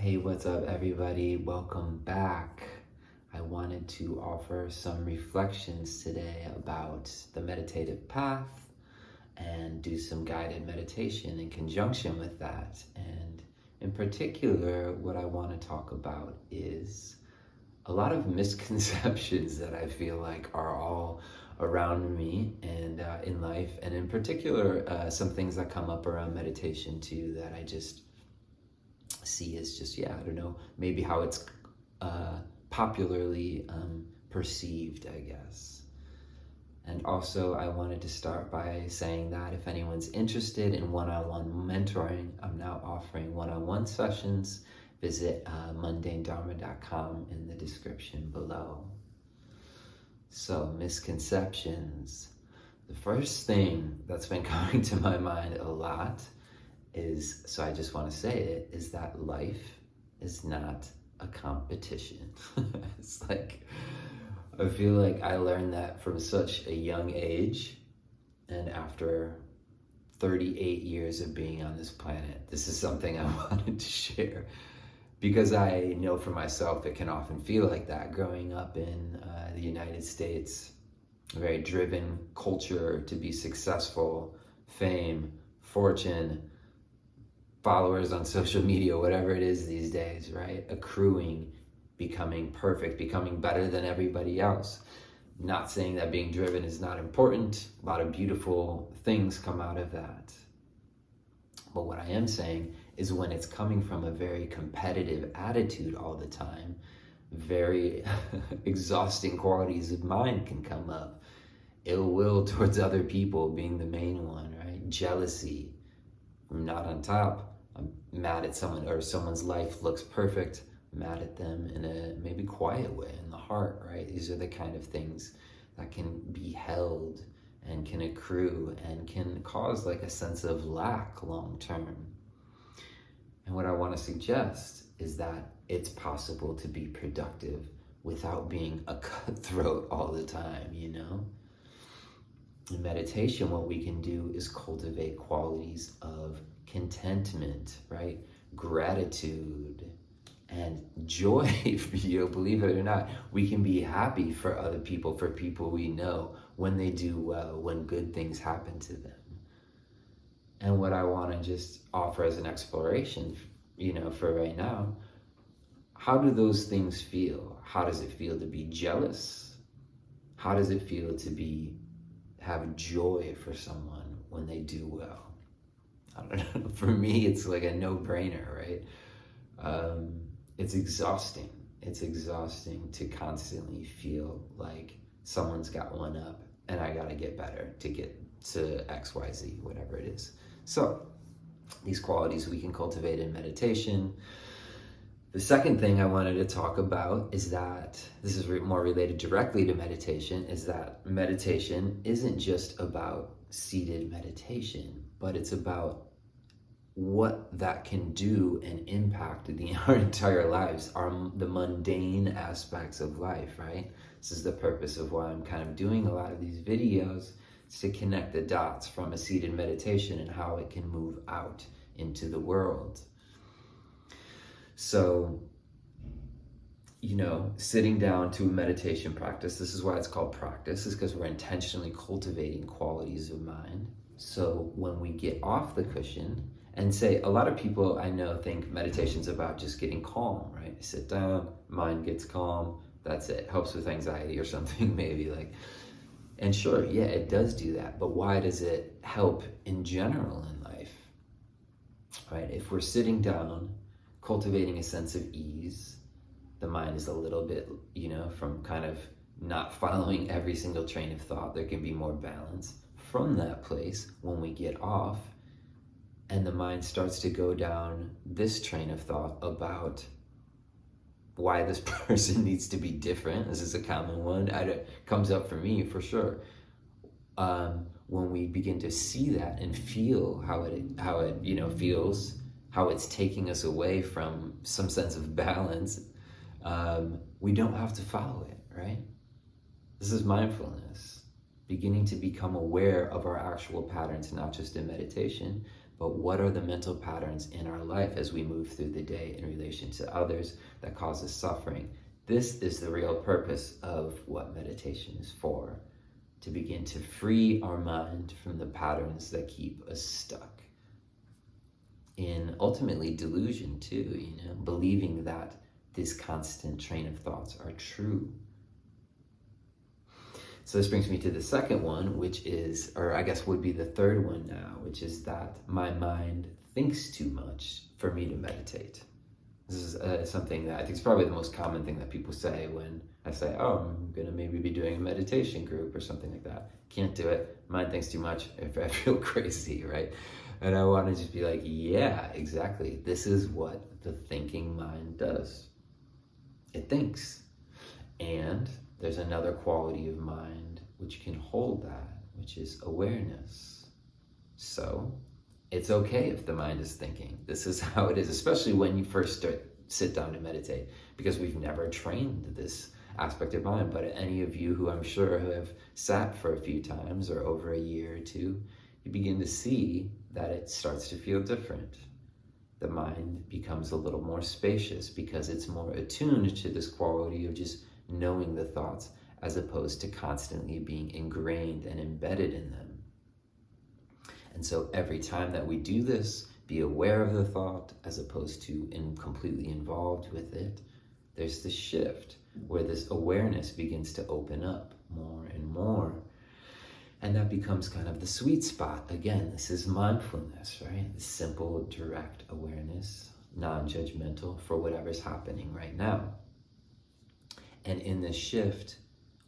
Hey, what's up, everybody? Welcome back. I wanted to offer some reflections today about the meditative path and do some guided meditation in conjunction with that. And in particular, what I want to talk about is a lot of misconceptions that I feel like are all around me and in life. And in particular, some things that come up around meditation too that I just see as just, I don't know, maybe how it's popularly perceived, I guess. And also, I wanted to start by saying that if anyone's interested in one-on-one mentoring, I'm now offering one-on-one sessions. Visit mundanedharma.com in the description below. So, misconceptions. The first thing that's been coming to my mind a lot is, so I just want to say it, is that life is not a competition. It's like, I feel like I learned that from such a young age, and after 38 years of being on this planet, this is something I wanted to share because I know for myself it can often feel like that. Growing up in the United States, a very driven culture to be successful, fame, fortune, followers on social media, whatever it is these days, right? Accruing, becoming perfect, becoming better than everybody else. Not saying that being driven is not important. A lot of beautiful things come out of that. But what I am saying is when it's coming from a very competitive attitude all the time, very exhausting qualities of mind can come up. Ill will towards other people being the main one, right? Jealousy. I'm not on top. I'm mad at someone, or someone's life looks perfect. I'm mad at them in a maybe quiet way in the heart, right? These are the kind of things that can be held and can accrue and can cause like a sense of lack long term. And what I want to suggest is that it's possible to be productive without being a cutthroat all the time, you know? In meditation, what we can do is cultivate qualities of contentment, right? Gratitude and joy, believe it or not. We can be happy for other people, for people we know, when they do well, when good things happen to them. And what I want to just offer as an exploration, for right now, how do those things feel? How does it feel to be jealous? How does it feel to have joy for someone when they do well? I don't know. For me, it's like a no-brainer, right? It's exhausting. It's exhausting to constantly feel like someone's got one up and I gotta get better to get to X, Y, Z, whatever it is. So these qualities we can cultivate in meditation. The second thing I wanted to talk about is that this is more related directly to meditation, is that meditation isn't just about seated meditation, but it's about what that can do and impact our entire lives, the mundane aspects of life, right? This is the purpose of why I'm kind of doing a lot of these videos, is to connect the dots from a seated meditation and how it can move out into the world. So, sitting down to a meditation practice, this is why it's called practice, is because we're intentionally cultivating qualities of mind. So when we get off the cushion, and say, a lot of people I know think meditation's about just getting calm, right? You sit down, mind gets calm, that's it. Helps with anxiety or something, maybe like. And sure, yeah, it does do that. But why does it help in general in life, right? If we're sitting down, cultivating a sense of ease, the mind is a little bit, from kind of not following every single train of thought, there can be more balance. From that place, when we get off, and the mind starts to go down this train of thought about why this person needs to be different. This is a common one. It comes up for me for sure. When we begin to see that and feel how it feels, how it's taking us away from some sense of balance, we don't have to follow it, right? This is mindfulness, beginning to become aware of our actual patterns, not just in meditation, but what are the mental patterns in our life as we move through the day in relation to others that causes suffering? This is the real purpose of what meditation is for, to begin to free our mind from the patterns that keep us stuck in ultimately delusion too, believing that this constant train of thoughts are true. So this brings me to the second one, which is, or I guess would be the third one now, which is that my mind thinks too much for me to meditate. This is something that I think is probably the most common thing that people say when I say, oh, I'm going to maybe be doing a meditation group or something like that. Can't do it. Mind thinks too much. I feel crazy, right? And I want to just be like, yeah, exactly. This is what the thinking mind does. It thinks. And there's another quality of mind which can hold that, which is awareness. So it's okay if the mind is thinking. This is how it is, especially when you first sit down to meditate, because we've never trained this aspect of mind. But any of you who I'm sure have sat for a few times or over a year or two, you begin to see that it starts to feel different. The mind becomes a little more spacious because it's more attuned to this quality of just knowing the thoughts as opposed to constantly being ingrained and embedded in them. And so every time that we do this, be aware of the thought as opposed to completely involved with it, there's this shift where this awareness begins to open up more and more. And that becomes kind of the sweet spot. Again, this is mindfulness, right? The simple, direct awareness, non-judgmental for whatever's happening right now. And in this shift,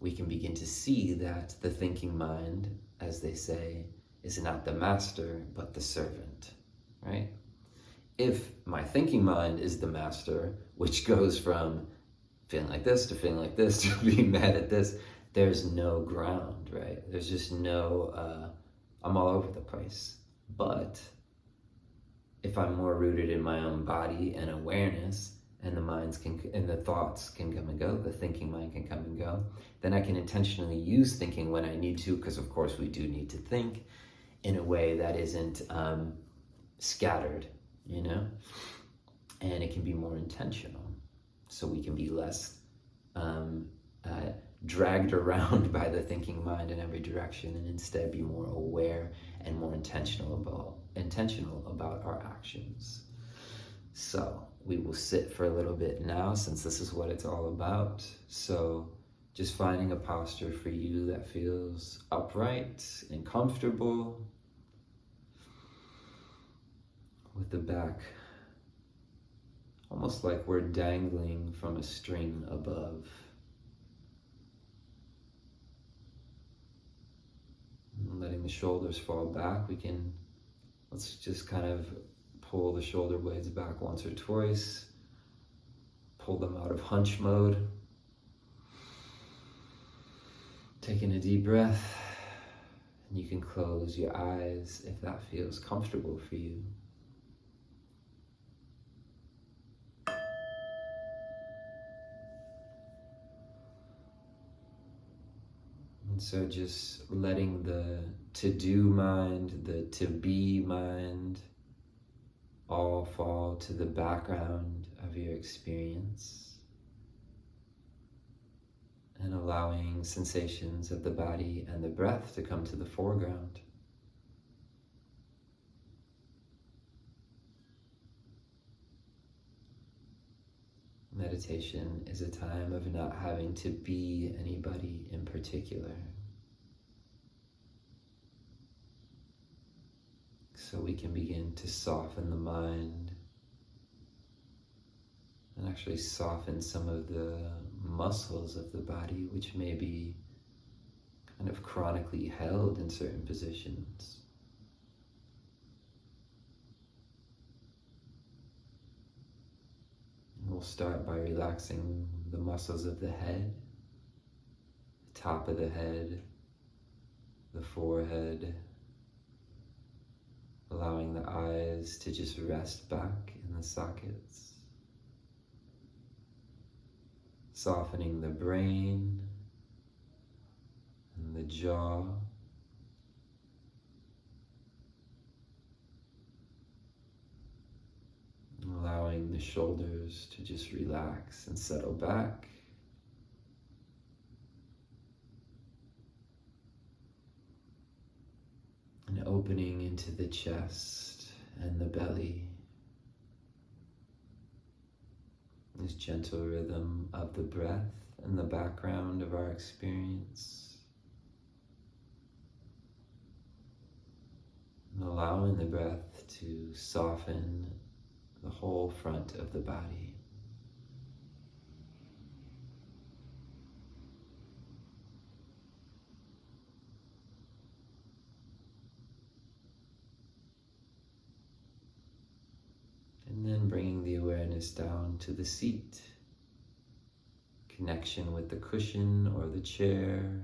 we can begin to see that the thinking mind, as they say, is not the master, but the servant, right? If my thinking mind is the master, which goes from feeling like this to feeling like this to being mad at this, there's no ground, right? There's just no, I'm all over the place. But if I'm more rooted in my own body and awareness, and the thoughts can come and go, the thinking mind can come and go, then I can intentionally use thinking when I need to, because of course we do need to think in a way that isn't scattered, and it can be more intentional, so we can be less dragged around by the thinking mind in every direction, and instead be more aware and more intentional about our actions. So we will sit for a little bit now, since this is what it's all about. So just finding a posture for you that feels upright and comfortable, with the back almost like we're dangling from a string above. And letting the shoulders fall back, let's just kind of pull the shoulder blades back once or twice, pull them out of hunch mode. Taking a deep breath, and you can close your eyes if that feels comfortable for you. And so just letting the to-do mind, the to-be mind, all fall to the background of your experience, and allowing sensations of the body and the breath to come to the foreground. Meditation is a time of not having to be anybody in particular. So we can begin to soften the mind and actually soften some of the muscles of the body, which may be kind of chronically held in certain positions. We'll start by relaxing the muscles of the head, the top of the head, the forehead, allowing the eyes to just rest back in the sockets, softening the brain and the jaw, Allowing the shoulders to just relax and settle back. And opening into the chest and the belly. This gentle rhythm of the breath in the background of our experience. And allowing the breath to soften the whole front of the body. And then bringing the awareness down to the seat. Connection with the cushion or the chair.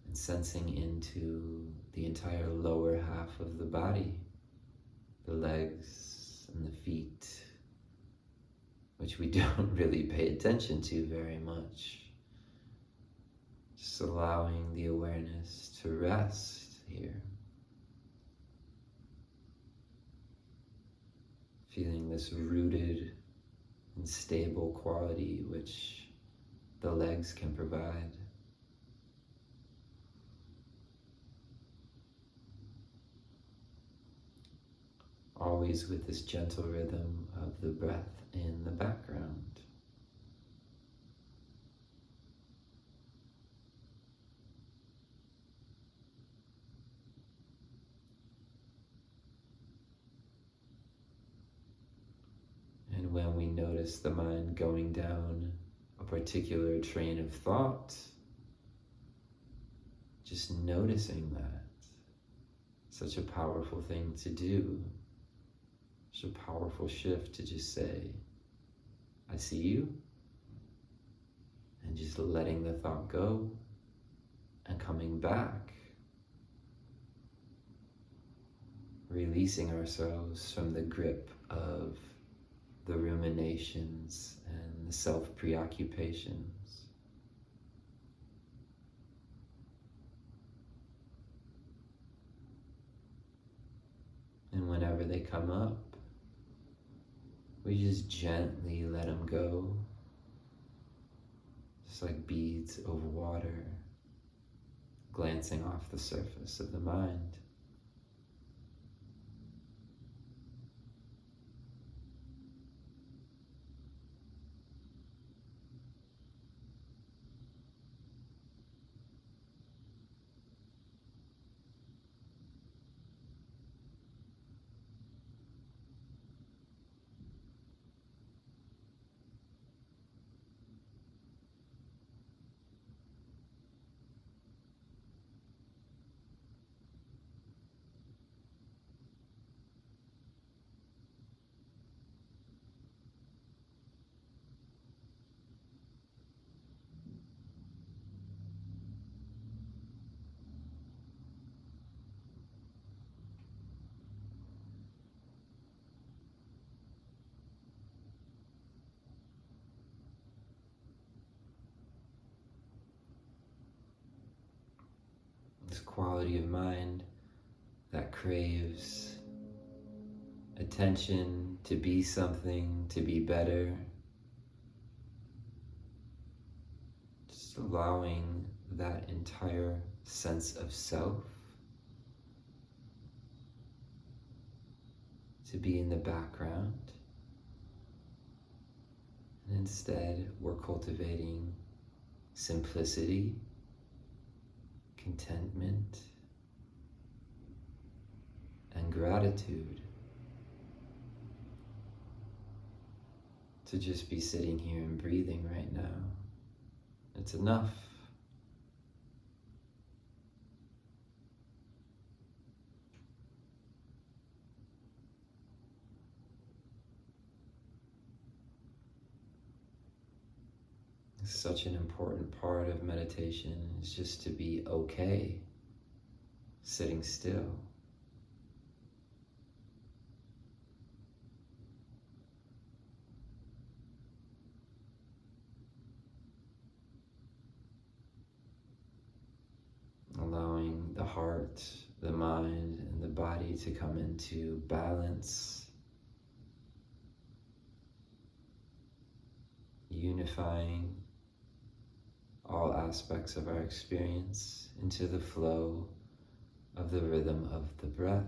And sensing into the entire lower half of the body. The legs and the feet, which we don't really pay attention to very much. Just allowing the awareness to rest here. Feeling this rooted and stable quality which the legs can provide. Always with this gentle rhythm of the breath in the background. And when we notice the mind going down a particular train of thought, just noticing that. Such a powerful thing to do. Such a powerful shift to just say, I see you, and just letting the thought go and coming back. Releasing ourselves from the grip of the ruminations and the self-preoccupations. And whenever they come up, we just gently let them go, just like beads of water glancing off the surface of the mind. This quality of mind that craves attention, to be something, to be better. Just allowing that entire sense of self to be in the background. And instead, we're cultivating simplicity, contentment, and gratitude to just be sitting here and breathing right now. It's enough. Such an important part of meditation is just to be okay sitting still. Allowing the heart, the mind, and the body to come into balance, unifying all aspects of our experience into the flow of the rhythm of the breath.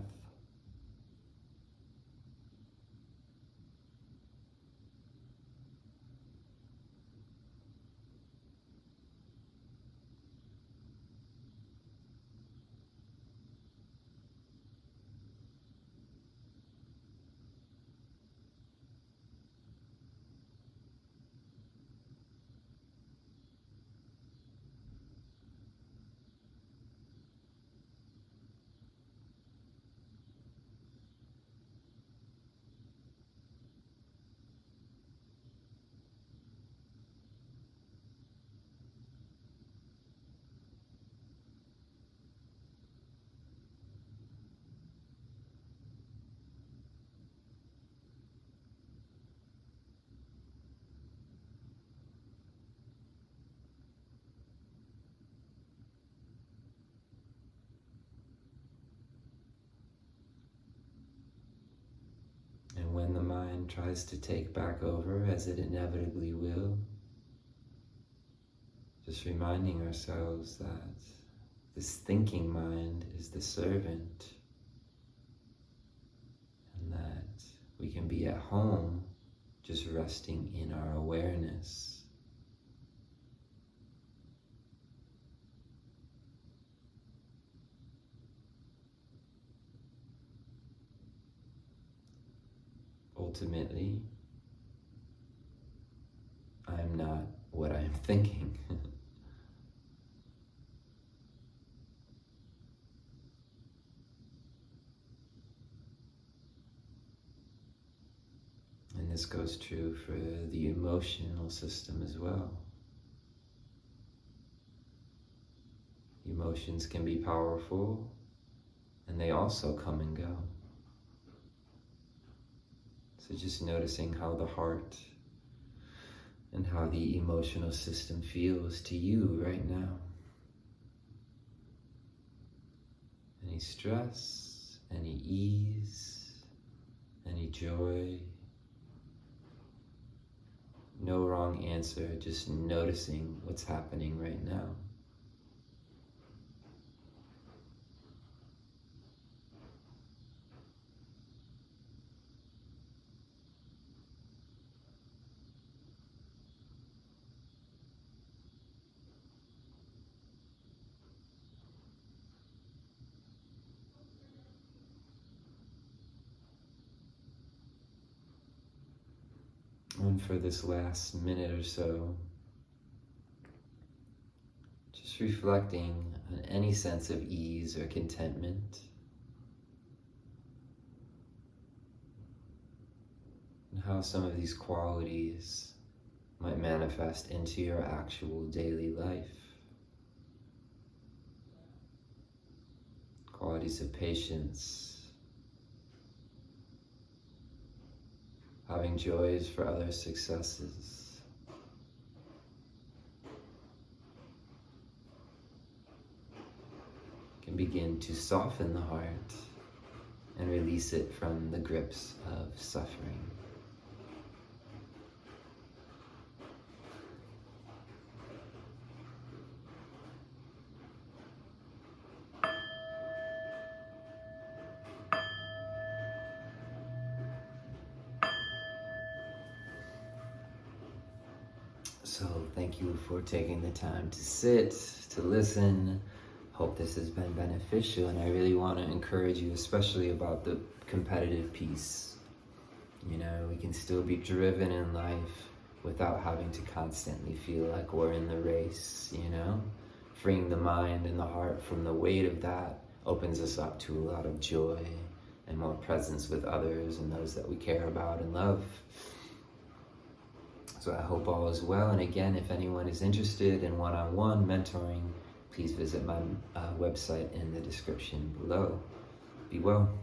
And when the mind tries to take back over, as it inevitably will, just reminding ourselves that this thinking mind is the servant, and that we can be at home just resting in our awareness. Ultimately, I'm not what I'm thinking. And this goes true for the emotional system as well. Emotions can be powerful, and they also come and go. So just noticing how the heart and how the emotional system feels to you right now. Any stress, any ease, any joy. No wrong answer, just noticing what's happening right now. And for this last minute or so, just reflecting on any sense of ease or contentment, and how some of these qualities might manifest into your actual daily life. Qualities of patience, having joys for others' successes, can begin to soften the heart and release it from the grips of suffering. So thank you for taking the time to sit, to listen. Hope this has been beneficial, and I really want to encourage you, especially about the competitive piece. You know, we can still be driven in life without having to constantly feel like we're in the race, you know? Freeing the mind and the heart from the weight of that opens us up to a lot of joy and more presence with others and those that we care about and love. So I hope all is well. And again, if anyone is interested in one-on-one mentoring, please visit my website in the description below. Be well.